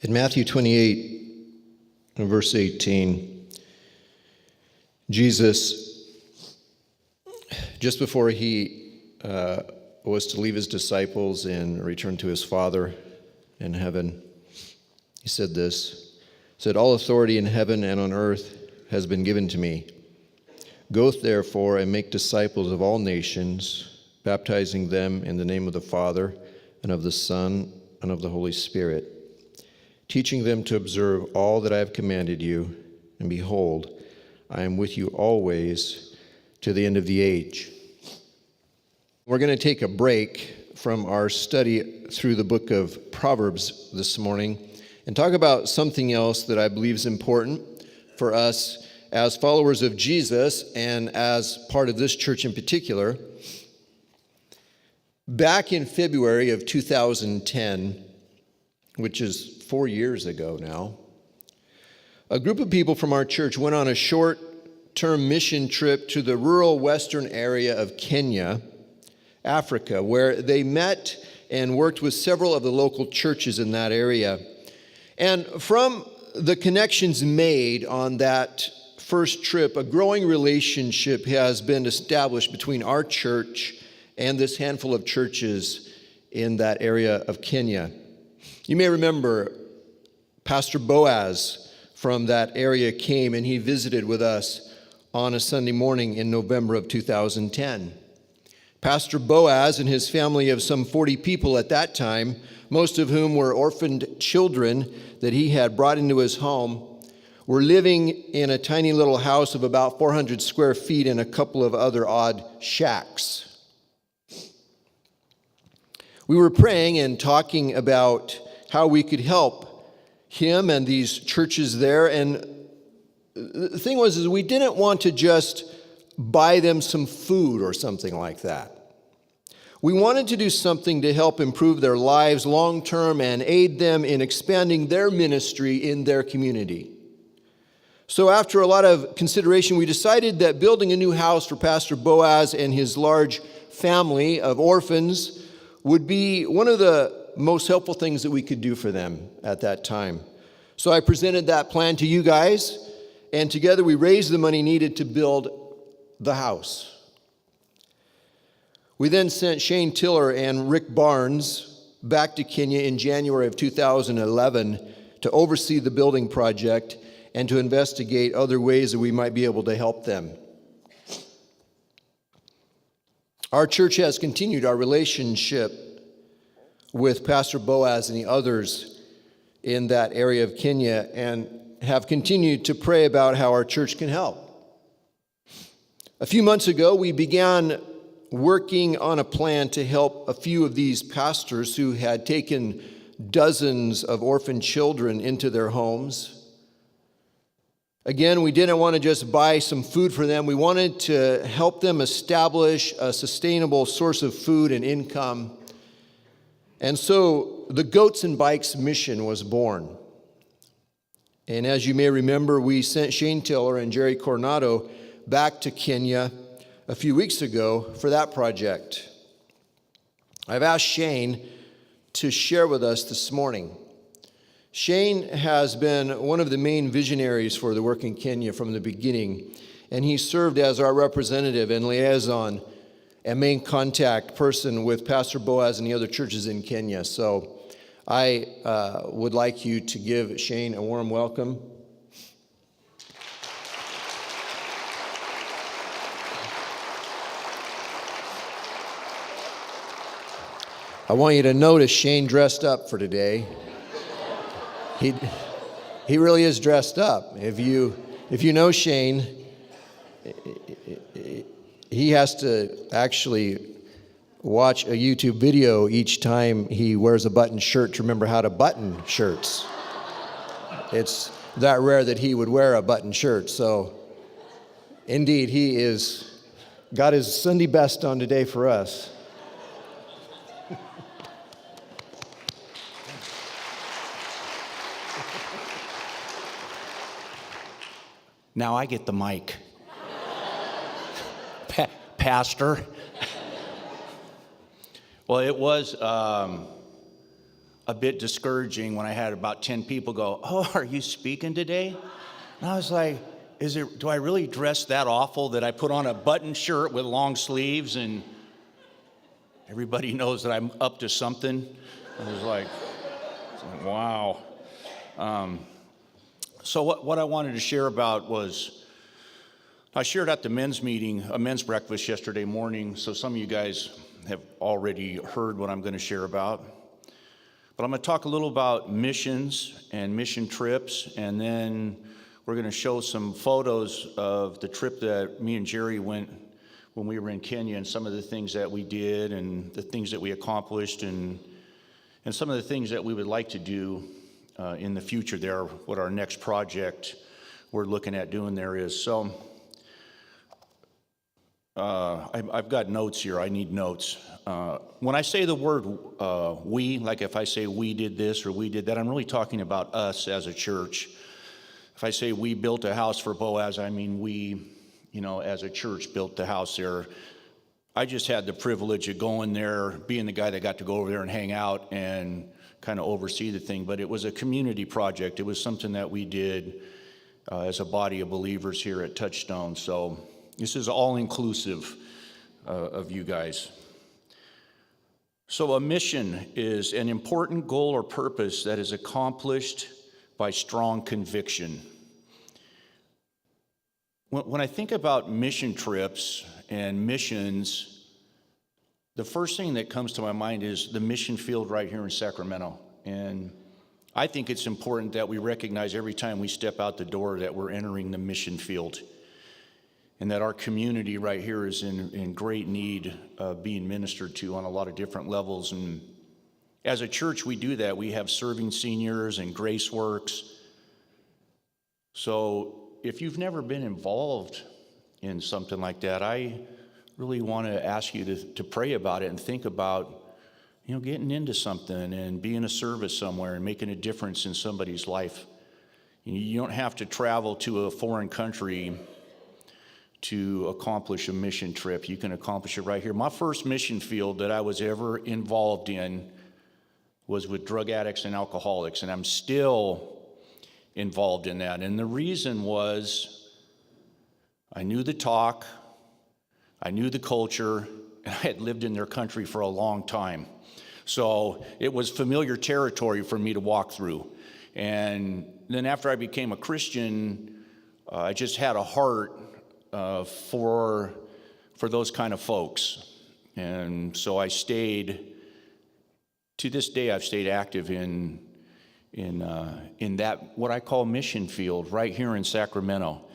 In Matthew 28, verse 18, Jesus, just before he was to leave his disciples and return to his Father in heaven, he said this, said, "All authority in heaven and on earth has been given to me. Go therefore and make disciples of all nations, baptizing them in the name of the Father and of the Son and of the Holy Spirit, teaching them to observe all that I have commanded you, and behold, I am with you always to the end of the age." We're going to take a break from our study through the book of Proverbs this morning and talk about something else that I believe is important for us as followers of Jesus and as part of this church in particular. Back in February of 2010, which is 4 years ago now, a group of people from our church went on a short-term mission trip to the rural western area of Kenya, Africa, where they met and worked with several of the local churches in that area. And from the connections made on that first trip, a growing relationship has been established between our church and this handful of churches in that area of Kenya. You may remember Pastor Boaz from that area came and he visited with us on a Sunday morning in November of 2010. Pastor Boaz and his family of some 40 people at that time, most of whom were orphaned children that he had brought into his home, were living in a tiny little house of about 400 square feet and a couple of other odd shacks. We were praying and talking about how we could help him and these churches there. And the thing was, we didn't want to just buy them some food or something like that. We wanted to do something to help improve their lives long term and aid them in expanding their ministry in their community. So after a lot of consideration, we decided that building a new house for Pastor Boaz and his large family of orphans would be one of the most helpful things that we could do for them at that time. So I presented that plan to you guys, and together we raised the money needed to build the house. We then sent Shane Tiller and Rick Barnes back to Kenya in January of 2011 to oversee the building project and to investigate other ways that we might be able to help them. Our church has continued our relationship with Pastor Boaz and the others in that area of Kenya and have continued to pray about how our church can help. A few months ago, we began working on a plan to help a few of these pastors who had taken dozens of orphan children into their homes. Again, we didn't want to just buy some food for them. We wanted to help them establish a sustainable source of food and income. And so the Goats and Bikes mission was born. And as you may remember, we sent Shane Tiller and Jerry Coronado back to Kenya a few weeks ago for that project. I've asked Shane to share with us this morning. Shane has been one of the main visionaries for the work in Kenya from the beginning, and he served as our representative and liaison and main contact person with Pastor Boaz and the other churches in Kenya. So I would like you to give Shane a warm welcome. I want you to notice Shane dressed up for today. He really is dressed up. If you know Shane, he has to actually watch a YouTube video each time he wears a button shirt to remember how to button shirts. It's that rare that he would wear a button shirt. So indeed, he is got his Sunday best on today for us. Now I get the mic. Pastor. Well, it was a a bit discouraging when I had about 10 people go, "Oh, are you speaking today?" And I was like, do I really dress that awful that I put on a button shirt with long sleeves and everybody knows that I'm up to something? I was like wow. So what I wanted to share about was, I shared at the men's meeting, a men's breakfast yesterday morning, so some of you guys have already heard what I'm going to share about. But I'm going to talk a little about missions and mission trips, and then we're going to show some photos of the trip that me and Jerry went when we were in Kenya, and some of the things that we did and the things that we accomplished, and some of the things that we would like to do in the future there, what our next project we're looking at doing there is. So I've got notes here. I need notes. When I say the word we, like if I say we did this or we did that, I'm really talking about us as a church. If I say we built a house for Boaz, I mean we, as a church built the house there. I just had the privilege of going there, being the guy that got to go over there and hang out and kind of oversee the thing. But it was a community project. It was something that we did as a body of believers here at Touchstone. So this is all inclusive of you guys. So a mission is an important goal or purpose that is accomplished by strong conviction. When I think about mission trips and missions, the first thing that comes to my mind is the mission field right here in Sacramento. And I think it's important that we recognize every time we step out the door that we're entering the mission field, and that our community right here is in great need of being ministered to on a lot of different levels. And as a church, we do that. We have serving seniors and grace works. So if you've never been involved in something like that, I really want to ask you to pray about it and think about, getting into something and being a service somewhere and making a difference in somebody's life. You don't have to travel to a foreign country to accomplish a mission trip. You can accomplish it right here. My first mission field that I was ever involved in was with drug addicts and alcoholics, and I'm still involved in that. And the reason was I knew the talk, I knew the culture, and I had lived in their country for a long time. So it was familiar territory for me to walk through. And then after I became a Christian, I just had a heart for those kind of folks. And so I stayed, to this day I've stayed active in that, what I call mission field right here in Sacramento.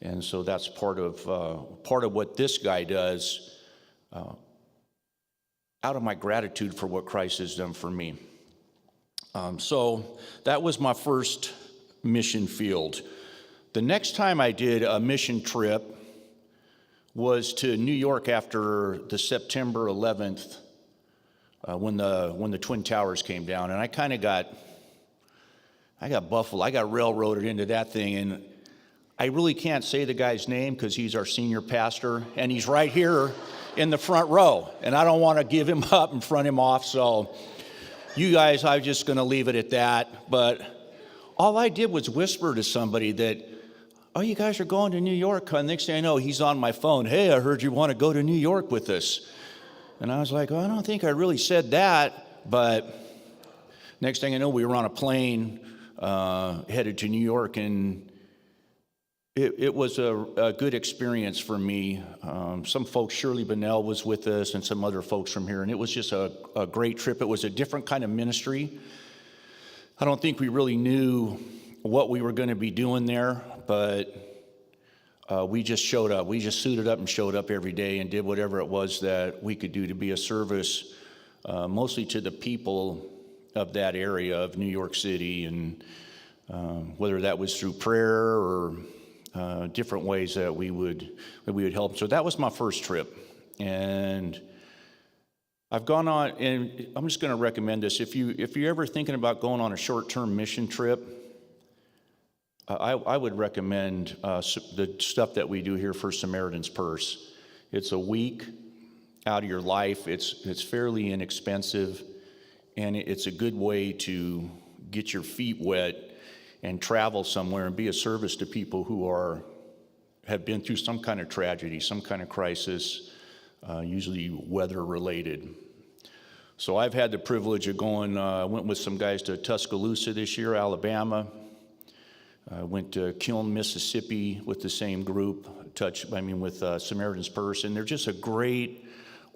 And so that's part of what this guy does, out of my gratitude for what Christ has done for me. So that was my first mission field. The next time I did a mission trip was to New York after the September 11th, when the Twin Towers came down, and I got buffled. I got railroaded into that thing, and I really can't say the guy's name because he's our senior pastor, and he's right here in the front row, and I don't want to give him up and front him off, so you guys, I'm just going to leave it at that. But all I did was whisper to somebody that, "Oh, you guys are going to New York." And next thing I know, he's on my phone. "Hey, I heard you want to go to New York with us." And I was like, "Oh, I don't think I really said that." But next thing I know, we were on a plane headed to New York, and it was a good experience for me. Some folks, Shirley Bonnell was with us, and some other folks from here, and it was just a great trip. It was a different kind of ministry. I don't think we really knew what we were going to be doing there, but we just showed up. We just suited up and showed up every day and did whatever it was that we could do to be a service, mostly to the people of that area of New York City, and whether that was through prayer or different ways that we would help. So that was my first trip, and I've gone on, and I'm just going to recommend this. If you're ever thinking about going on a short-term mission trip, I would recommend the stuff that we do here for Samaritan's Purse. It's a week out of your life. It's fairly inexpensive, and it's a good way to get your feet wet and travel somewhere and be a service to people who have been through some kind of tragedy, some kind of crisis, usually weather related. So I've had the privilege of going, went with some guys to Tuscaloosa this year, Alabama. Went to Kiln, Mississippi with the same group, with Samaritan's Purse, and they're just a great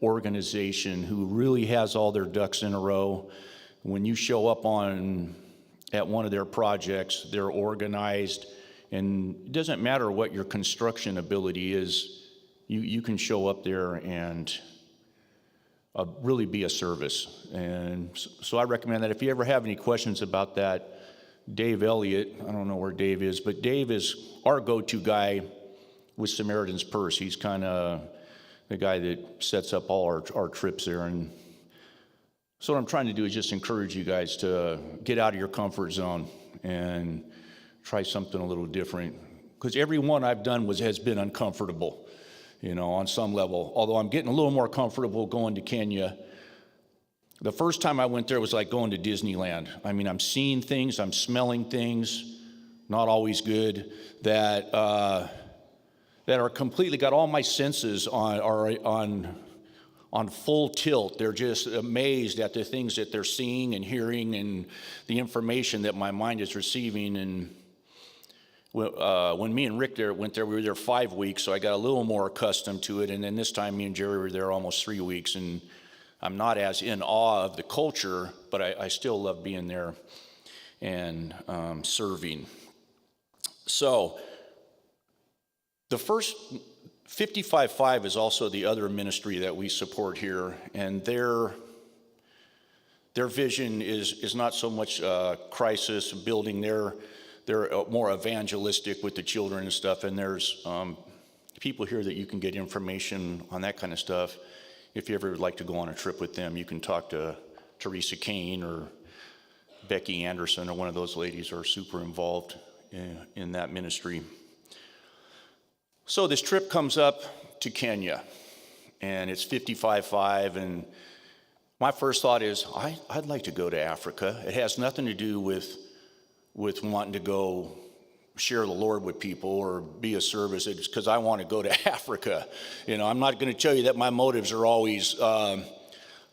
organization who really has all their ducks in a row. When you show up at one of their projects, they're organized, and it doesn't matter what your construction ability is, you can show up there and really be a service. And so I recommend that if you ever have any questions about that, Dave Elliott, I don't know where Dave is, but Dave is our go-to guy with Samaritan's Purse. He's kind of the guy that sets up all our trips there. And so what I'm trying to do is just encourage you guys to get out of your comfort zone and try something a little different. Because every one I've done has been uncomfortable, on some level. Although I'm getting a little more comfortable going to Kenya. The first time I went there was like going to Disneyland. I'm seeing things, I'm smelling things, not always good, that are completely got all my senses on full tilt. They're just amazed at the things that they're seeing and hearing and the information that my mind is receiving. And when me and Rick went there, we were there 5 weeks, so I got a little more accustomed to it. And then this time, me and Jerry were there almost 3 weeks, and I'm not as in awe of the culture, but I still love being there and serving. So the first 55.5 is also the other ministry that we support here, and their vision is not so much crisis building. They're more evangelistic with the children and stuff, and there's people here that you can get information on that kind of stuff. If you ever would like to go on a trip with them, you can talk to Teresa Kane or Becky Anderson, or one of those ladies are super involved in that ministry. So this trip comes up to Kenya, and it's 55.5, and my first thought is, I'd like to go to Africa. It has nothing to do with wanting to go share the Lord with people or be a service. It's because I want to go to Africa. I'm not going to tell you that my motives are always, I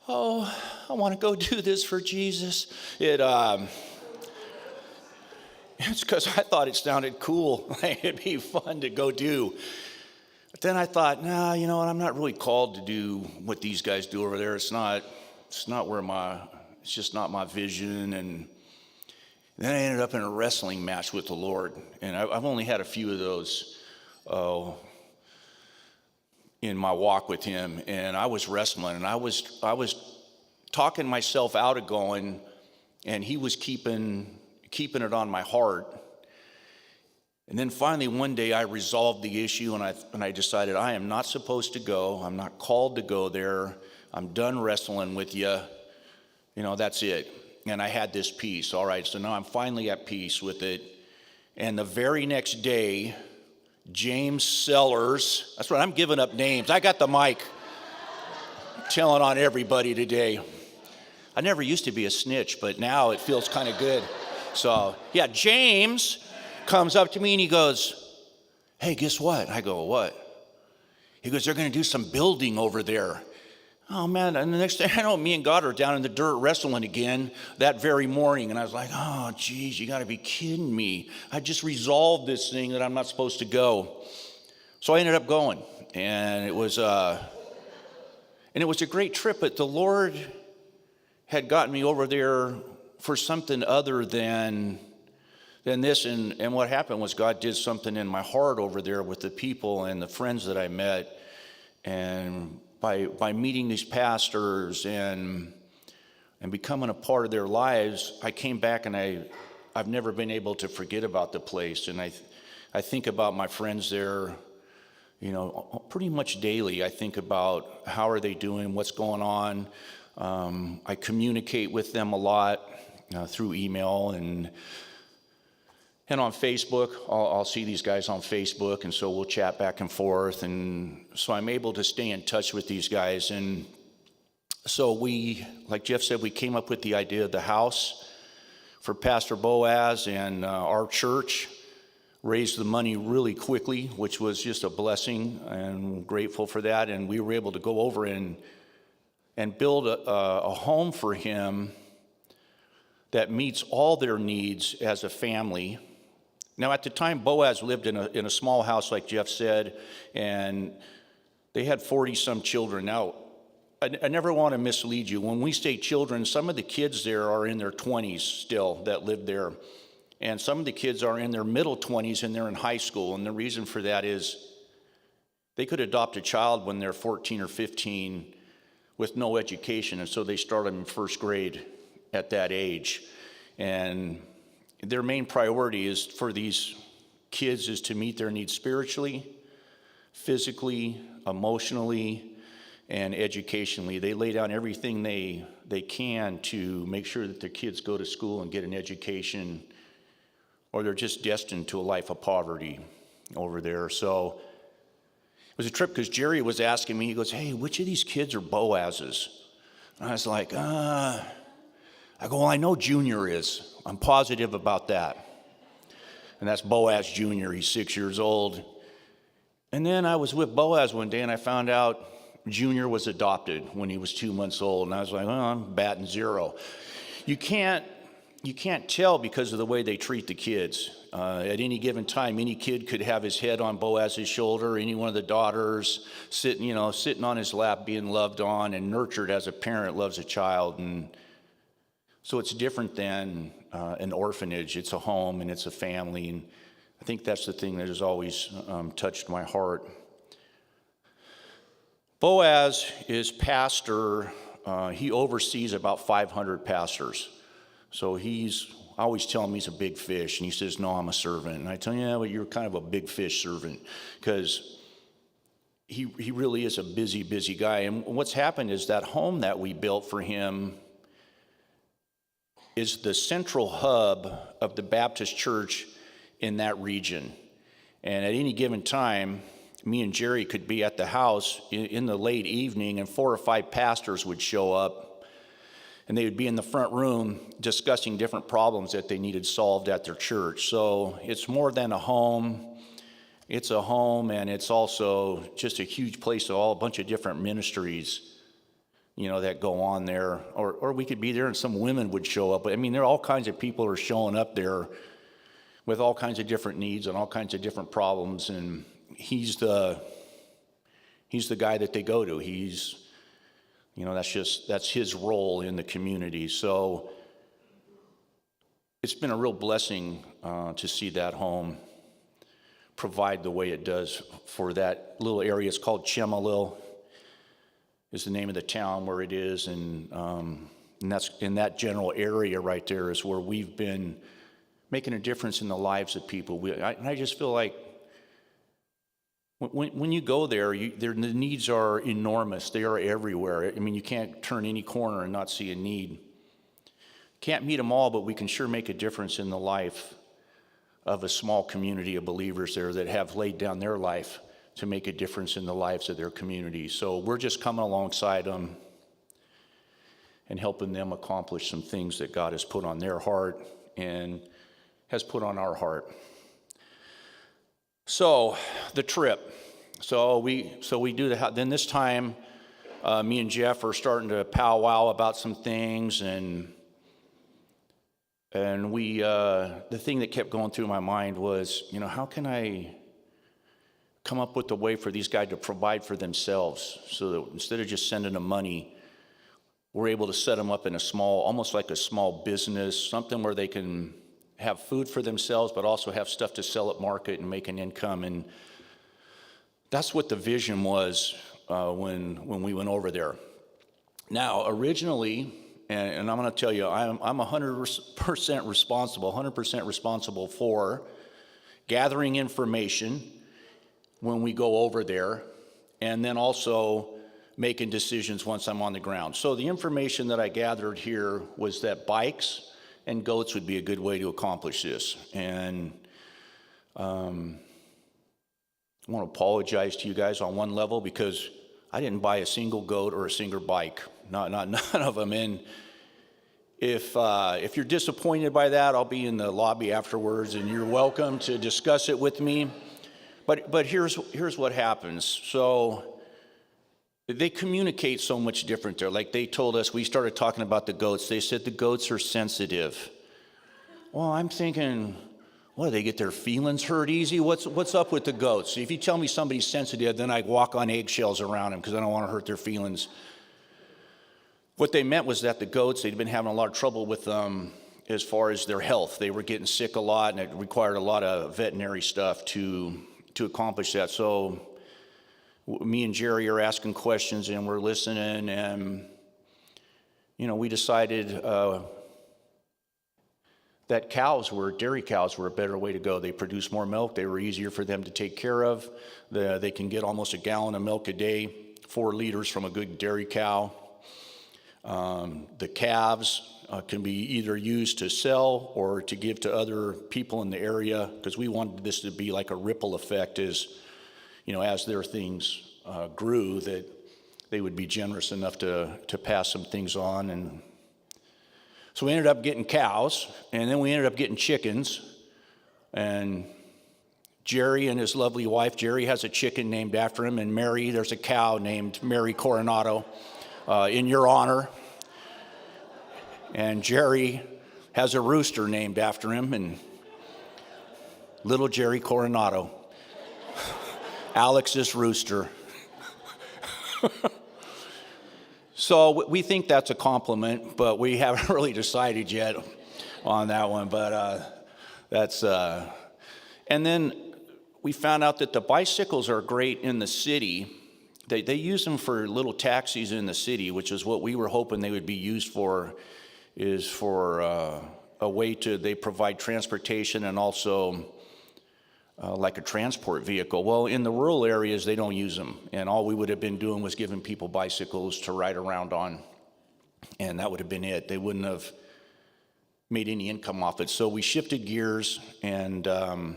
want to go do this for Jesus. It's because I thought it sounded cool. It'd be fun to go do. But then I thought, I'm not really called to do what these guys do over there. It's just not my vision. And then I ended up in a wrestling match with the Lord, and I've only had a few of those in my walk with Him. And I was wrestling, and I was talking myself out of going, and He was keeping it on my heart. And then finally one day I resolved the issue, and I decided I am not supposed to go. I'm not called to go there. I'm done wrestling with you. That's it. And I had this peace. All right, so now I'm finally at peace with it. And the very next day, James Sellers, that's right, I'm giving up names. I got the mic. I'm telling on everybody today. I never used to be a snitch, but now it feels kind of good. So, yeah, James comes up to me and he goes, "Hey, guess what?" I go, "What?" He goes, "They're going to do some building over there." Oh, man, and the next thing I know, me and God are down in the dirt wrestling again that very morning. And I was like, oh, geez, you got to be kidding me. I just resolved this thing that I'm not supposed to go. So I ended up going, and it was a great trip, but the Lord had gotten me over there for something other than this. And what happened was God did something in my heart over there with the people and the friends that I met. And by meeting these pastors and becoming a part of their lives, I came back and I've never been able to forget about the place. And I think about my friends there, pretty much daily. I think about how are they doing, what's going on. I communicate with them a lot through email and on Facebook. I'll see these guys on Facebook, and so we'll chat back and forth. And so I'm able to stay in touch with these guys. And So we, like Jeff said, we came up with the idea of the house for Pastor Boaz, and our church raised the money really quickly, which was just a blessing, and we're grateful for that. And we were able to go over and build a home for him that meets all their needs as a family. Now, at the time, Boaz lived in a small house, like Jeff said, and they had 40-some children. Now, I never want to mislead you. When we say children, some of the kids there are in their 20s still that live there. And some of the kids are in their middle 20s and they're in high school. And the reason for that is they could adopt a child when they're 14 or 15 with no education. And so they start them in first grade at that age. And their main priority is for these kids is to meet their needs spiritually, physically, emotionally, and educationally. They lay down everything they can to make sure that their kids go to school and get an education, or they're just destined to a life of poverty over there. So it was a trip because Jerry was asking me, he goes, "Hey, which of these kids are Boaz's?" And I was like, I go, "Well, I know Junior is. I'm positive about that." And that's Boaz Jr. He's 6 years old. And then I was with Boaz one day and I found out Junior was adopted when he was 2 months old. And I was like, I'm batting zero. You can't tell because of the way they treat the kids. At any given time, any kid could have his head on Boaz's shoulder, any one of the daughters sitting on his lap, being loved on and nurtured as a parent loves a child. And so it's different than an orphanage. It's a home and it's a family. And I think that's the thing that has always touched my heart. Boaz is pastor. He oversees about 500 pastors. So I always tell him he's a big fish, and he says, "No, I'm a servant." And I tell him, "Yeah, well, you're kind of a big fish servant," because he really is a busy guy. And what's happened is that home that we built for him is the central hub of the Baptist church in that region. And at any given time, me and Jerry could be at the house in the late evening, and 4 or 5 pastors would show up, and they would be in the front room discussing different problems that they needed solved at their church. So it's more than a home. It's a home, and it's also just a huge place of a bunch of different ministries, that go on there. Or we could be there and some women would show up. I mean, there are all kinds of people are showing up there with all kinds of different needs and all kinds of different problems, and he's the guy that they go to. That's his role in the community. So it's been a real blessing to see that home provide the way it does for that little area. It's called Chemalil, is the name of the town where it is, and that's in that general area right there is where we've been making a difference in the lives of people. I just feel like when you go there, the needs are enormous. They are everywhere. I mean, you can't turn any corner and not see a need. Can't meet them all, but we can sure make a difference in the life of a small community of believers there that have laid down their life to make a difference in the lives of their community. So we're just coming alongside them and helping them accomplish some things that God has put on their heart and has put on our heart. So the trip. So we do then this time, me and Jeff are starting to powwow about some things, and we the thing that kept going through my mind was, how can I come up with a way for these guys to provide for themselves, so that instead of just sending them money, we're able to set them up in almost like a small business, something where they can have food for themselves, but also have stuff to sell at market and make an income. And that's what the vision was when we went over there. Now, originally, and I'm going to tell you, I'm 100% responsible for gathering information when we go over there, and then also making decisions once I'm on the ground. So the information that I gathered here was that bikes and goats would be a good way to accomplish this. And I want to apologize to you guys on one level, because I didn't buy a single goat or a single bike not none of them. And if you're disappointed by that, I'll be in the lobby afterwards, and you're welcome to discuss it with me. But here's what happens. So they communicate so much different there. Like they told us, we started talking about the goats. They said the goats are sensitive. Well, I'm thinking, what, do they get their feelings hurt easy? What's up with the goats? If you tell me somebody's sensitive, then I walk on eggshells around them because I don't want to hurt their feelings. What they meant was that the goats, they'd been having a lot of trouble with them as far as their health. They were getting sick a lot, and it required a lot of veterinary stuff to accomplish that. So me and Jerry are asking questions, and we're listening, and we decided that dairy cows were a better way to go. They produce more milk. They were easier for them to take care of. They can get almost a gallon of milk a day, 4 liters from a good dairy cow. The calves can be either used to sell or to give to other people in the area, because we wanted this to be like a ripple effect as their things grew, that they would be generous enough to pass some things on. And so we ended up getting cows, and then we ended up getting chickens. And Jerry and his lovely wife, Jerry has a chicken named after him, and Mary, there's a cow named Mary Coronado in your honor. And Jerry has a rooster named after him, and little Jerry Coronado, Alex's rooster. So we think that's a compliment, but we haven't really decided yet on that one. But and then we found out that the bicycles are great in the city. They use them for little taxis in the city, which is what we were hoping they would be used for, is for a way they provide transportation and also like a transport vehicle. Well, in the rural areas, they don't use them. And all we would have been doing was giving people bicycles to ride around on. And that would have been it. They wouldn't have made any income off it. So we shifted gears, and I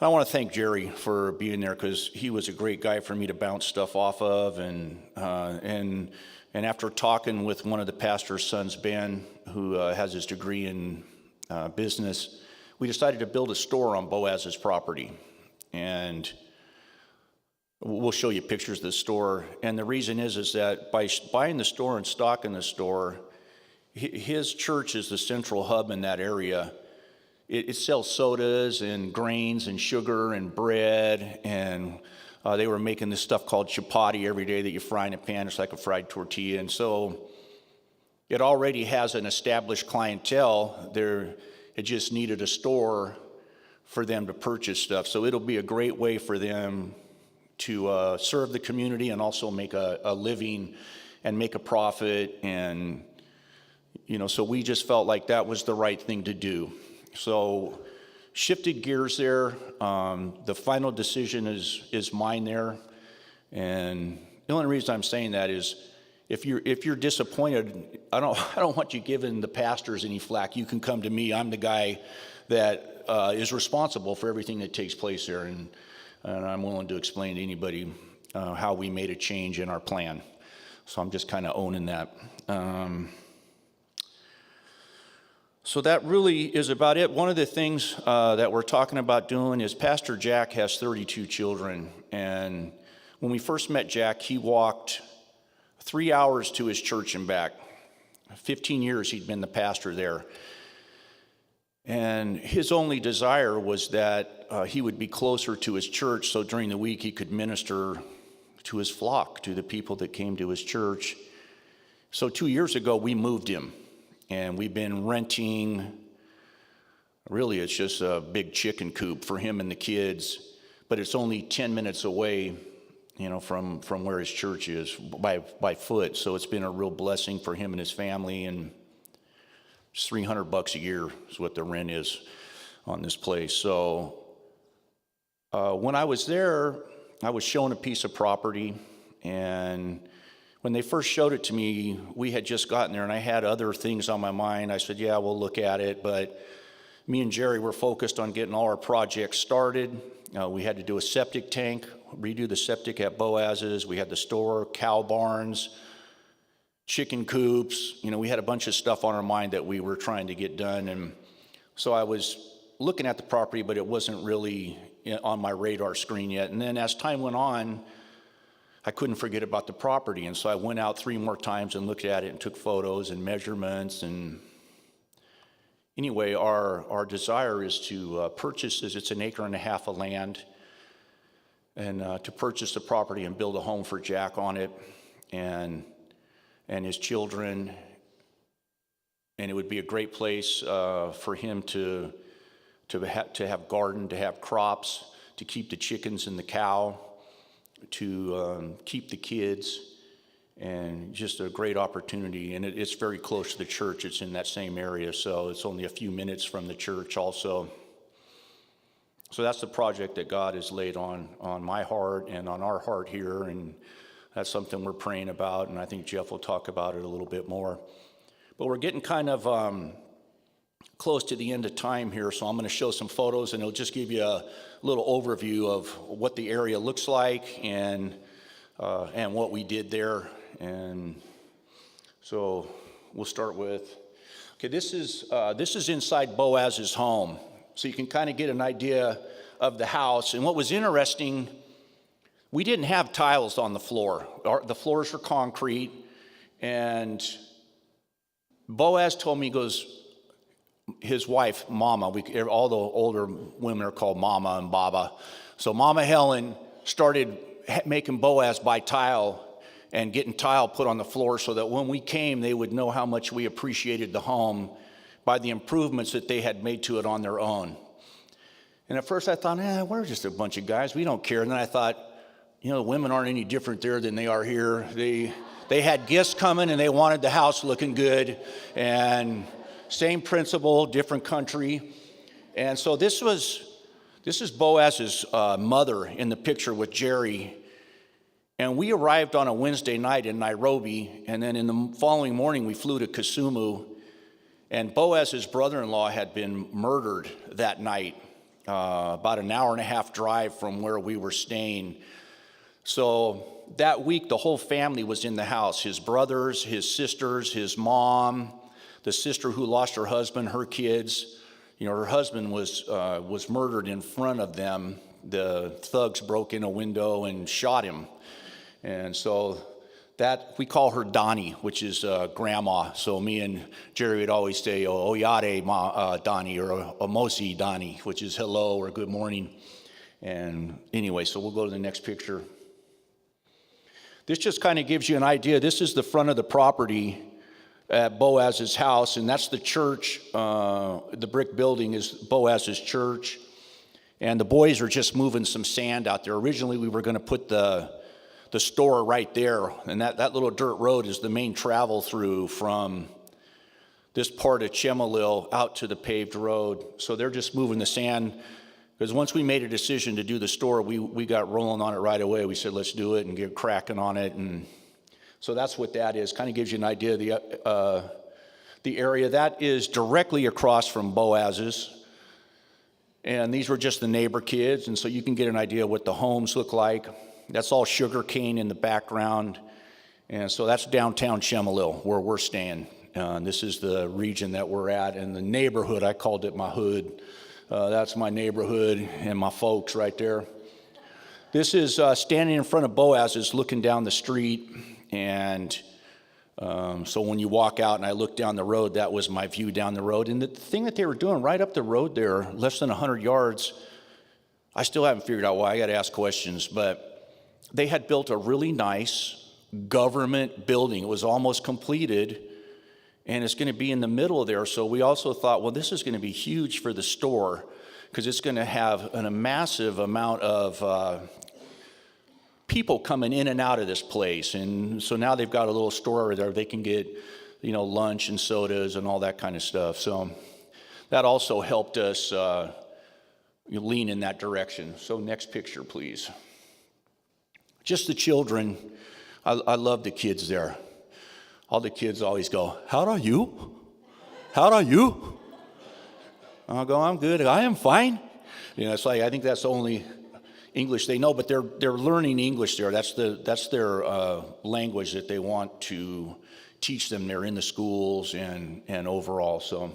want to thank Jerry for being there, because he was a great guy for me to bounce stuff off of. And after talking with one of the pastor's sons, Ben, who has his degree in business, we decided to build a store on Boaz's property. And we'll show you pictures of the store. And the reason is that by buying the store and stocking the store, his church is the central hub in that area. It sells sodas and grains and sugar and bread, and they were making this stuff called chapati every day that you fry in a pan. It's like a fried tortilla. And so it already has an established clientele. It just needed a store for them to purchase stuff. So it'll be a great way for them to serve the community and also make a living and make a profit. And, so we just felt like that was the right thing to do. So shifted gears there. The final decision is mine there. And the only reason I'm saying that is, if you're disappointed, I don't want you giving the pastors any flack. You can come to me. I'm the guy that is responsible for everything that takes place there, and I'm willing to explain to anybody how we made a change in our plan. So I'm just kind of owning that. So that really is about it. One of the things that we're talking about doing is Pastor Jack has 32 children, and when we first met Jack, he walked 3 hours to his church and back. 15 years he'd been the pastor there. And his only desire was that he would be closer to his church, so during the week he could minister to his flock, to the people that came to his church. So 2 years ago, we moved him, and we've been renting. Really, it's just a big chicken coop for him and the kids, but it's only 10 minutes away, from where his church is by foot. So it's been a real blessing for him and his family, and it's $300 a year is what the rent is on this place. So when I was there, I was shown a piece of property, and when they first showed it to me, we had just gotten there, and I had other things on my mind. I said, yeah, we'll look at it, but Me and Jerry were focused on getting all our projects started. We had to do a septic tank, redo the septic at Boaz's. We had the store, cow barns, chicken coops. We had a bunch of stuff on our mind that we were trying to get done. And so I was looking at the property, but it wasn't really on my radar screen yet. And then as time went on, I couldn't forget about the property. And so I went out 3 more times and looked at it and took photos and measurements. And anyway, our desire is to purchase this. It's 1.5 acres of land, and to purchase the property and build a home for Jack on it and his children. And it would be a great place for him to have garden, to have crops, to keep the chickens and the cow, to keep the kids, and just a great opportunity. And it's very close to the church. It's in that same area, so it's only a few minutes from the church also. So that's the project that God has laid on my heart and on our heart here, and that's something we're praying about, and I think Jeff will talk about it a little bit more. But we're getting kind of close to the end of time here, so I'm going to show some photos, and it'll just give you a little overview of what the area looks like and what we did there. And so we'll start with, okay, this is inside Boaz's home, so you can kind of get an idea of the house. And what was interesting, we didn't have tiles on the floor. The floors were concrete, and Boaz told me, he goes, his wife, Mama, all the older women are called Mama and Baba. So Mama Helen started making Boaz buy tile and getting tile put on the floor so that when we came, they would know how much we appreciated the home by the improvements that they had made to it on their own. And at first I thought, we're just a bunch of guys, we don't care. And then I thought, the women aren't any different there than they are here. They had guests coming and they wanted the house looking good, and same principle, different country. And so this is Boaz's mother in the picture with Jerry. And we arrived on a Wednesday night in Nairobi, and then in the following morning we flew to Kisumu. And Boaz's brother-in-law had been murdered that night, about an 1.5-hour drive from where we were staying. So that week, the whole family was in the house. His brothers, his sisters, his mom, the sister who lost her husband, her kids. Her husband was murdered in front of them. The thugs broke in a window and shot him. And so that, we call her Donnie, which is grandma. So me and Jerry would always say, Oyare Donnie, or Omosi Donnie, which is hello or good morning. And anyway, so we'll go to the next picture. This just kind of gives you an idea. This is the front of the property at Boaz's house, and that's the church. The brick building is Boaz's church. And the boys are just moving some sand out there. Originally, we were going to put the store right there, and that little dirt road is the main travel through from this part of Chemelil out to the paved road. So they're just moving the sand, because once we made a decision to do the store, we got rolling on it right away. We said, let's do it and get cracking on it. And so that's what that is. Kind of gives you an idea of the area. That is directly across from Boaz's. And these were just the neighbor kids, and so you can get an idea of what the homes look like. That's all sugar cane in the background. And so that's downtown Chemelil, where we're staying. This is the region that we're at. And the neighborhood, I called it my hood. That's my neighborhood and my folks right there. This is standing in front of Boaz's, looking down the street. And so when you walk out and I look down the road, that was my view down the road. And the thing that they were doing right up the road there, less than 100 yards, I still haven't figured out why. I got to ask questions. But they had built a really nice government building. It was almost completed, and it's going to be in the middle of there. So we also thought, well, this is going to be huge for the store, because it's going to have a massive amount of people coming in and out of this place. And so now they've got a little store there. They can get, lunch and sodas and all that kind of stuff. So that also helped us lean in that direction. So next picture, please. Just the children. I love the kids there. All the kids always go, how are you? How are you? I'll go, I'm good. I am fine. It's like, I think that's the only English they know, but they're learning English there. That's their language that they want to teach them there in the schools and overall. So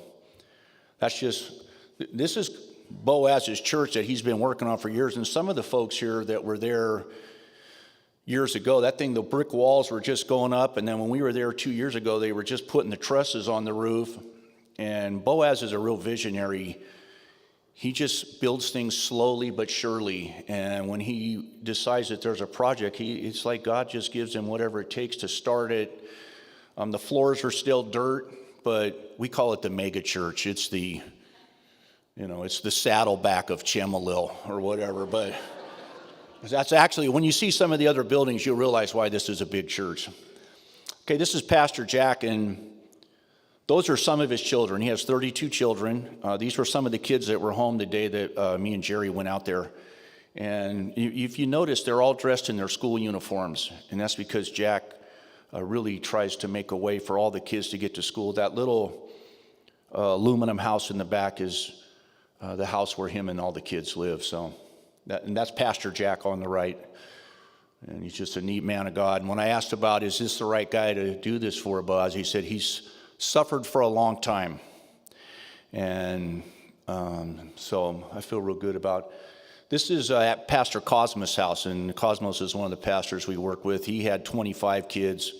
this is Boaz's church that he's been working on for years. And some of the folks here that were there years ago, the brick walls were just going up. And then when we were there 2 years ago, they were just putting the trusses on the roof. And Boaz is a real visionary. He just builds things slowly but surely. And when he decides that there's a project, it's like God just gives him whatever it takes to start it. The floors are still dirt, but we call it the mega church. It's the Saddleback of Chemelil or whatever. But that's actually, when you see some of the other buildings, you'll realize why this is a big church. Okay, this is Pastor Jack, and those are some of his children. He has 32 children. These were some of the kids that were home the day that me and Jerry went out there. And if you notice, they're all dressed in their school uniforms. And that's because Jack really tries to make a way for all the kids to get to school. That little aluminum house in the back is the house where him and all the kids live. And that's Pastor Jack on the right. And he's just a neat man of God. And when I asked about, is this the right guy to do this for, Boaz, he said he's suffered for a long time. And so I feel real good about. This is at Pastor Cosmos' house, and Cosmos is one of the pastors we work with. He had 25 kids.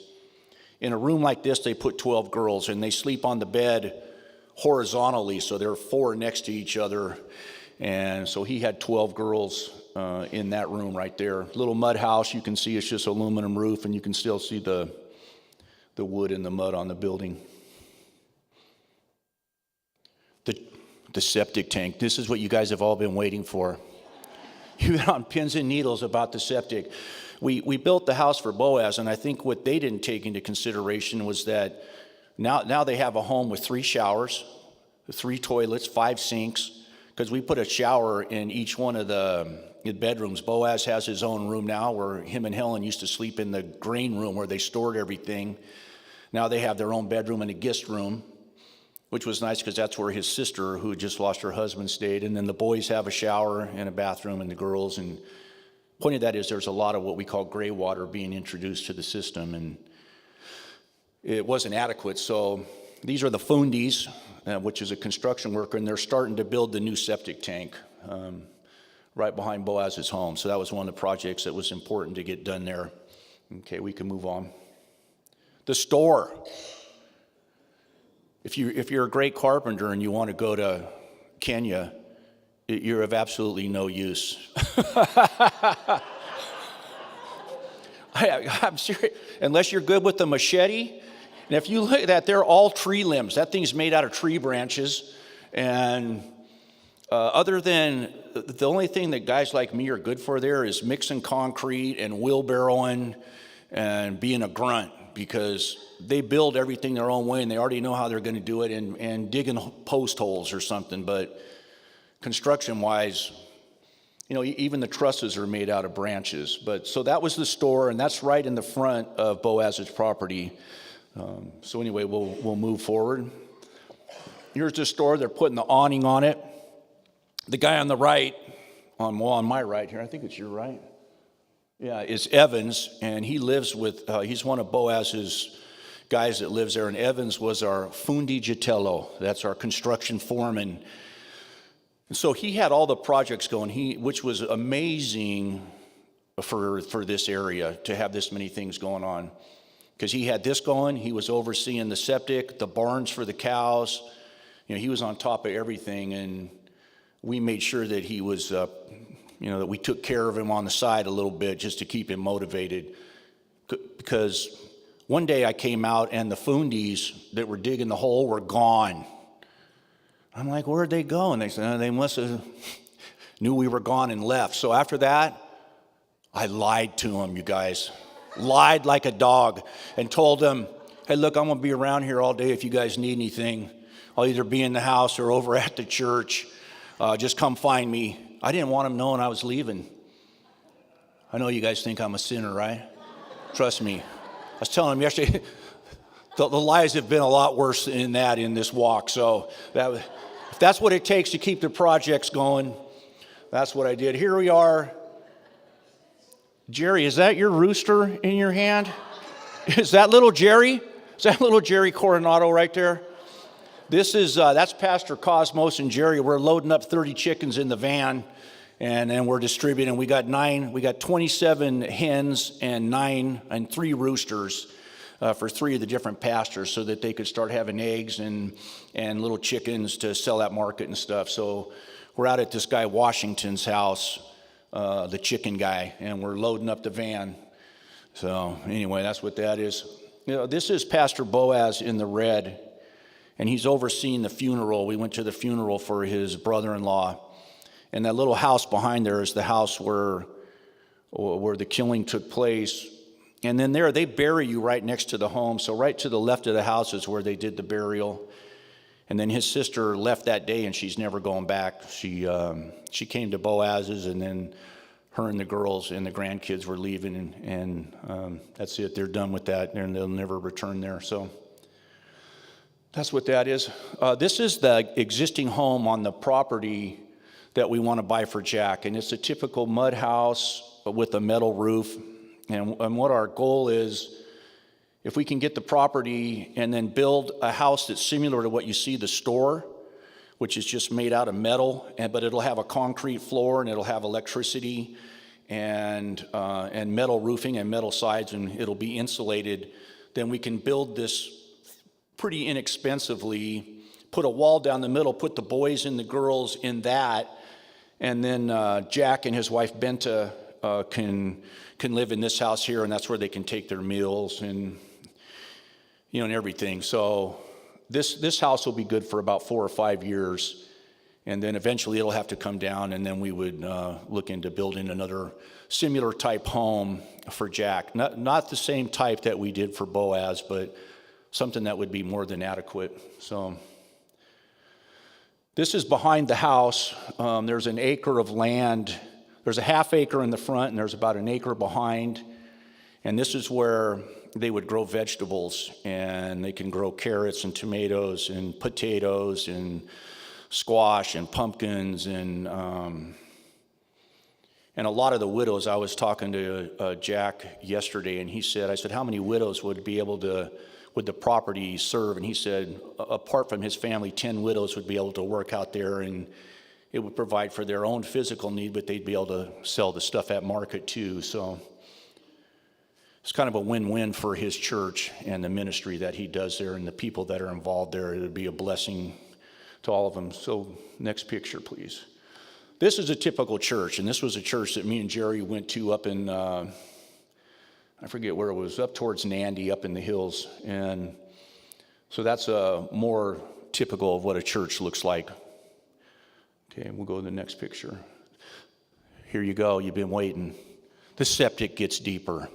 In a room like this, they put 12 girls, and they sleep on the bed horizontally, so they're 4 next to each other. And so he had 12 girls in that room right there. Little mud house, you can see it's just aluminum roof, and you can still see the wood and the mud on the building. The septic tank. This is what you guys have all been waiting for. You've been on pins and needles about the septic. We built the house for Boaz, and I think what they didn't take into consideration was that now they have a home with 3 showers, 3 toilets, 5 sinks, because we put a shower in each one of the bedrooms. Boaz has his own room now, where him and Helen used to sleep in the grain room where they stored everything. Now they have their own bedroom and a guest room, which was nice because that's where his sister, who had just lost her husband, stayed. And then the boys have a shower and a bathroom, and the girls. And the point of that is there's a lot of what we call gray water being introduced to the system, and it wasn't adequate. So these are the Fundis, which is a construction worker, and they're starting to build the new septic tank right behind Boaz's home. So that was one of the projects that was important to get done there. Okay, we can move on. The store. If you're a great carpenter and you want to go to Kenya, you're of absolutely no use. I'm serious. Unless you're good with the machete. And if you look at that, they're all tree limbs. That thing's made out of tree branches. And other than the only thing that guys like me are good for there is mixing concrete and wheelbarrowing and being a grunt, because they build everything their own way and they already know how they're going to do it, and digging post holes or something. But construction wise, even the trusses are made out of branches. But so that was the store, and that's right in the front of Boaz's property. So anyway, we'll move forward. Here's the store. They're putting the awning on it. The guy on the right, on my right here, I think it's your right. Yeah, is Evans, and he lives with, he's one of Boaz's guys that lives there, and Evans was our Fundi Gitello. That's our construction foreman. And so he had all the projects going, which was amazing for this area to have this many things going on. Because he had this going, he was overseeing the septic, the barns for the cows. He was on top of everything, and we made sure that he was, that we took care of him on the side a little bit just to keep him motivated. Because one day I came out and the Fundis that were digging the hole were gone. I'm like, where'd they go? And they said, they must have knew we were gone and left. So after that, I lied to them, you guys. Lied like a dog and told them, hey, look, I'm going to be around here all day if you guys need anything. I'll either be in the house or over at the church. Just come find me. I didn't want them knowing I was leaving. I know you guys think I'm a sinner, right? Trust me. I was telling them yesterday, the lies have been a lot worse than that in this walk. So If that's what it takes to keep the projects going, that's what I did. Here we are. Jerry, is that your rooster in your hand? Is that little Jerry? Is that little Jerry Coronado right there? That's Pastor Cosmos and Jerry. We're loading up 30 chickens in the van, and we're distributing. We got 27 hens and 3 roosters for 3 of the different pastors, so that they could start having eggs and little chickens to sell at market and stuff. So we're out at this guy Washington's house, the chicken guy, and we're loading up the van. So anyway, that's what that is. This is Pastor Boaz in the red, and he's overseeing the funeral. We went to the funeral for his brother-in-law, and that little house behind there is the house where the killing took place. And then they bury you right next to the home. So right to the left of the house is where they did the burial. And then his sister left that day, and she's never going back. She came to Boaz's, and then her and the girls and the grandkids were leaving, and that's it. They're done with that, and they'll never return there. So that's what that is. This is the existing home on the property that we want to buy for Jack, and it's a typical mud house with a metal roof. And what our goal is, if we can get the property and then build a house that's similar to what you see the store, which is just made out of metal, but it'll have a concrete floor, and it'll have electricity and metal roofing and metal sides, and it'll be insulated, then we can build this pretty inexpensively, put a wall down the middle, put the boys and the girls in that, and then Jack and his wife Benta can live in this house here, and that's where they can take their meals and and everything. So this house will be good for about 4 or 5 years, and then eventually it'll have to come down, and then we would look into building another similar type home for Jack. Not the same type that we did for Boaz, but something that would be more than adequate. So this is behind the house. There's an acre of land. There's a half acre in the front, and there's about an acre behind. And this is where they would grow vegetables, and they can grow carrots and tomatoes and potatoes and squash and pumpkins and a lot of the widows. I was talking to Jack yesterday, and I said, how many widows would the property serve? And he said, apart from his family, 10 widows would be able to work out there, and it would provide for their own physical need, but they'd be able to sell the stuff at market too. So it's kind of a win-win for his church and the ministry that he does there and the people that are involved there. It would be a blessing to all of them. So next picture, please. This is a typical church, and this was a church that me and Jerry went to up in, I forget where it was, up towards Nandy, up in the hills. And so that's more typical of what a church looks like. Okay, we'll go to the next picture. Here you go, you've been waiting. The septic gets deeper.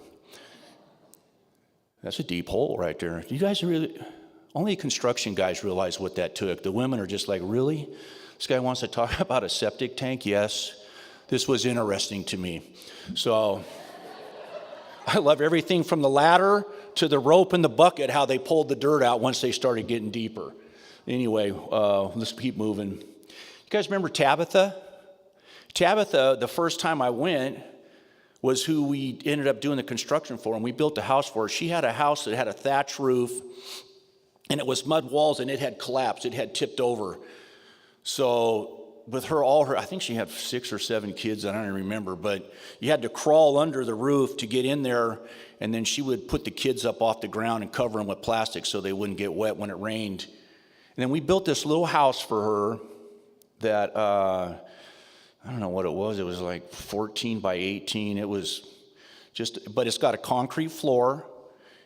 That's a deep hole right there. You guys only construction guys realize what that took. The women are just like, really? This guy wants to talk about a septic tank? Yes. This was interesting to me. So I love everything from the ladder to the rope and the bucket, how they pulled the dirt out once they started getting deeper. Anyway, let's keep moving. You guys remember Tabitha? Tabitha, the first time I went, was who we ended up doing the construction for, and we built a house for her. She had a house that had a thatch roof, and it was mud walls, and it had collapsed. It had tipped over. So with her, I think she had 6 or 7 kids, I don't even remember, but you had to crawl under the roof to get in there, and then she would put the kids up off the ground and cover them with plastic so they wouldn't get wet when it rained. And then we built this little house for her that, I don't know what it was. It was like 14 by 18. It was but it's got a concrete floor,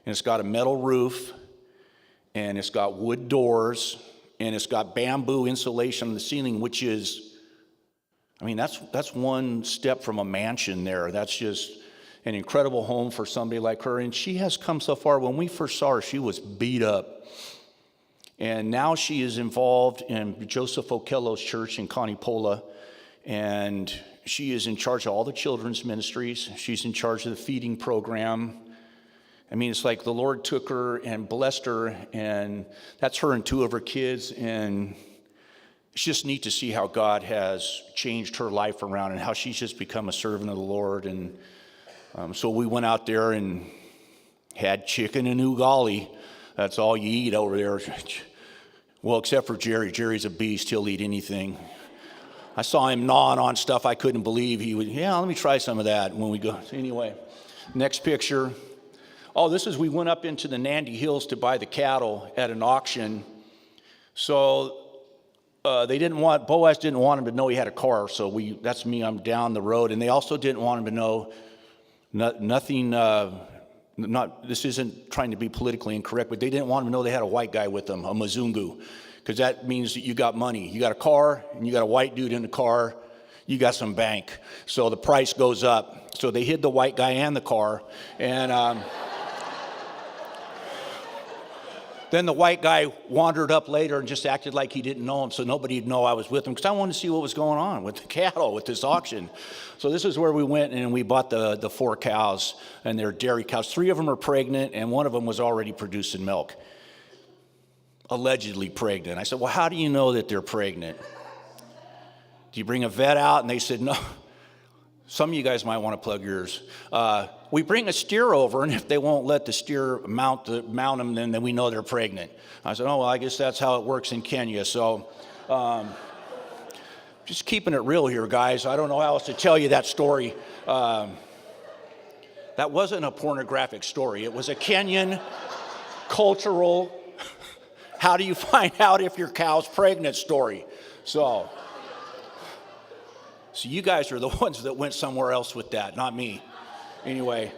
and it's got a metal roof, and it's got wood doors, and it's got bamboo insulation on the ceiling, which is, that's one step from a mansion there. That's just an incredible home for somebody like her. And she has come so far. When we first saw her, she was beat up. And now she is involved in Joseph Okello's church in Canipola. And she is in charge of all the children's ministries. She's in charge of the feeding program. It's like the Lord took her and blessed her, and that's her and 2 of her kids. And it's just neat to see how God has changed her life around and how she's just become a servant of the Lord. And so we went out there and had chicken and ugali. That's all you eat over there. Well, except for Jerry. Jerry's a beast. He'll eat anything. I saw him gnawing on stuff I couldn't believe. He would, yeah, let me try some of that when we go. Anyway, next picture. Oh, this is, we went up into the Nandy Hills to buy the cattle at an auction. So Boaz didn't want him to know he had a car. So that's me, I'm down the road. And they also didn't want him to know nothing, this isn't trying to be politically incorrect, but they didn't want him to know they had a white guy with them, a Mzungu. Because that means that you got money. You got a car, and you got a white dude in the car, you got some bank. So the price goes up. So they hid the white guy and the car. And then the white guy wandered up later and just acted like he didn't know him, so nobody'd know I was with him, because I wanted to see what was going on with the cattle, with this auction. So this is where we went, and we bought the 4 cows, and they're dairy cows. 3 of them are pregnant, and 1 of them was already producing milk. Allegedly pregnant. I said, well, how do you know that they're pregnant? Do you bring a vet out? And they said, no. Some of you guys might want to plug yours. We bring a steer over, and if they won't let the steer mount them, then we know they're pregnant. I said, oh, well, I guess that's how it works in Kenya. So just keeping it real here, guys. I don't know how else to tell you that story. That wasn't a pornographic story. It was a Kenyan cultural how do you find out if your cow's pregnant story. So you guys are the ones that went somewhere else with that, not me. Anyway,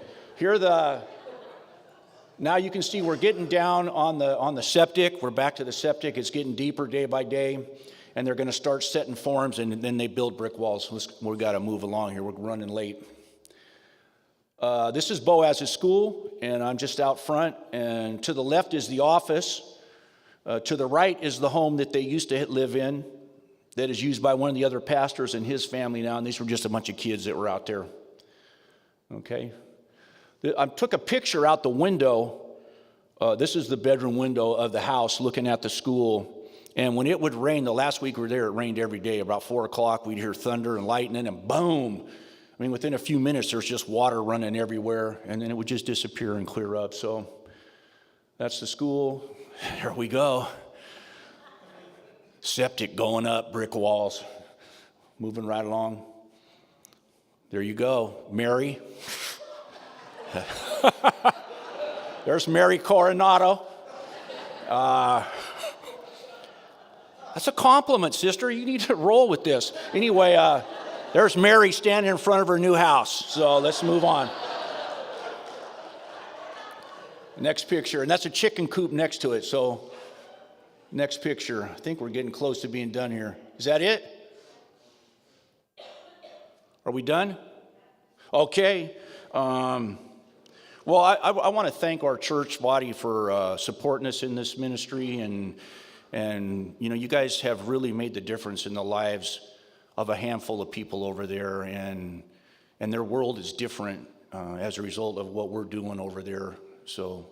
now you can see we're getting down on the septic. We're back to the septic. It's getting deeper day by day, and they're going to start setting forms, and then they build brick walls. We've got to move along here. We're running late. This is Boaz's school, and I'm just out front, and to the left is the office. To the right is the home that they used to live in, that is used by one of the other pastors and his family now, and these were just a bunch of kids that were out there. Okay. I took a picture out the window. This is the bedroom window of the house looking at the school. And when it would rain, the last week we were there, it rained every day. About 4 o'clock, we'd hear thunder and lightning, and boom. I mean, within a few minutes, there's just water running everywhere, and then it would just disappear and clear up. So that's the school. There we go. Septic going up, brick walls, moving right along. There you go, Mary. There's Mary Coronado. That's a compliment, sister. You need to roll with this. Anyway, there's Mary standing in front of her new house. So let's move on. Next picture, and that's a chicken coop next to it. So next picture. I think we're getting close to being done here. Is that it? Are we done? Okay. Well, I want to thank our church body for supporting us in this ministry, and you know, you guys have really made the difference in the lives of a handful of people over there, and their world is different as a result of what we're doing over there. So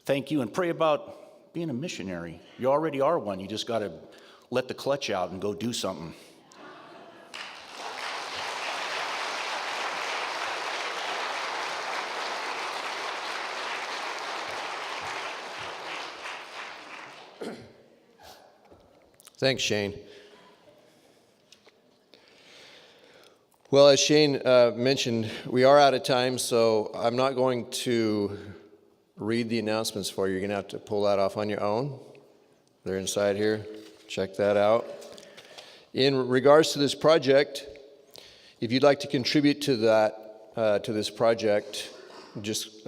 thank you, and pray about being a missionary. You already are one. You just got to let the clutch out and go do something. Thanks, Shane. Well, as Shane mentioned, we are out of time, so I'm not going to read the announcements for you. You're going to have to pull that off on your own. They're inside here. Check that out. In regards to this project, if you'd like to contribute to that, to this project, just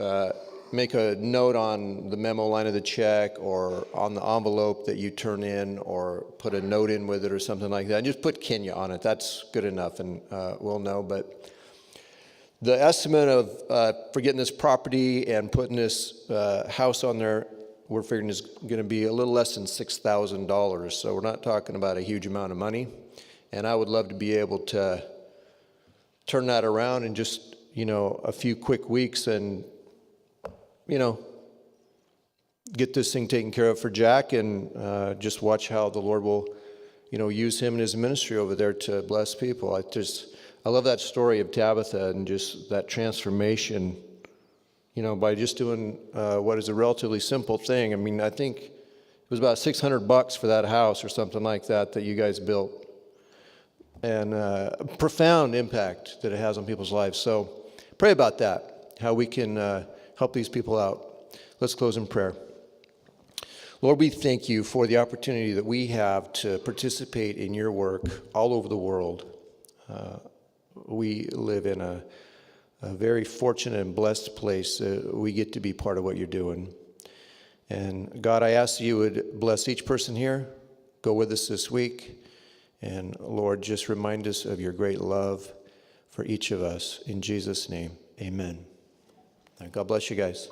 make a note on the memo line of the check or on the envelope that you turn in, or put a note in with it or something like that. And just put Kenya on it. That's good enough, and we'll know. But the estimate of for getting this property and putting this house on there, we're figuring is going to be a little less than $6,000. So we're not talking about a huge amount of money. And I would love to be able to turn that around in just, you know, a few quick weeks, and you know, get this thing taken care of for Jack, and just watch how the Lord will use him in his ministry over there to bless people. I love that story of Tabitha and just that transformation, by just doing what is a relatively simple thing. I mean, I think it was about $600 for that house or something like that you guys built. And profound impact that it has on people's lives. So pray about that, how we can help these people out. Let's close in prayer. Lord, we thank you for the opportunity that we have to participate in your work all over the world. We live in a very fortunate and blessed place. We get to be part of what you're doing. And God, I ask you would bless each person here. Go with us this week. And Lord, just remind us of your great love for each of us. In Jesus' name, amen. God bless you guys.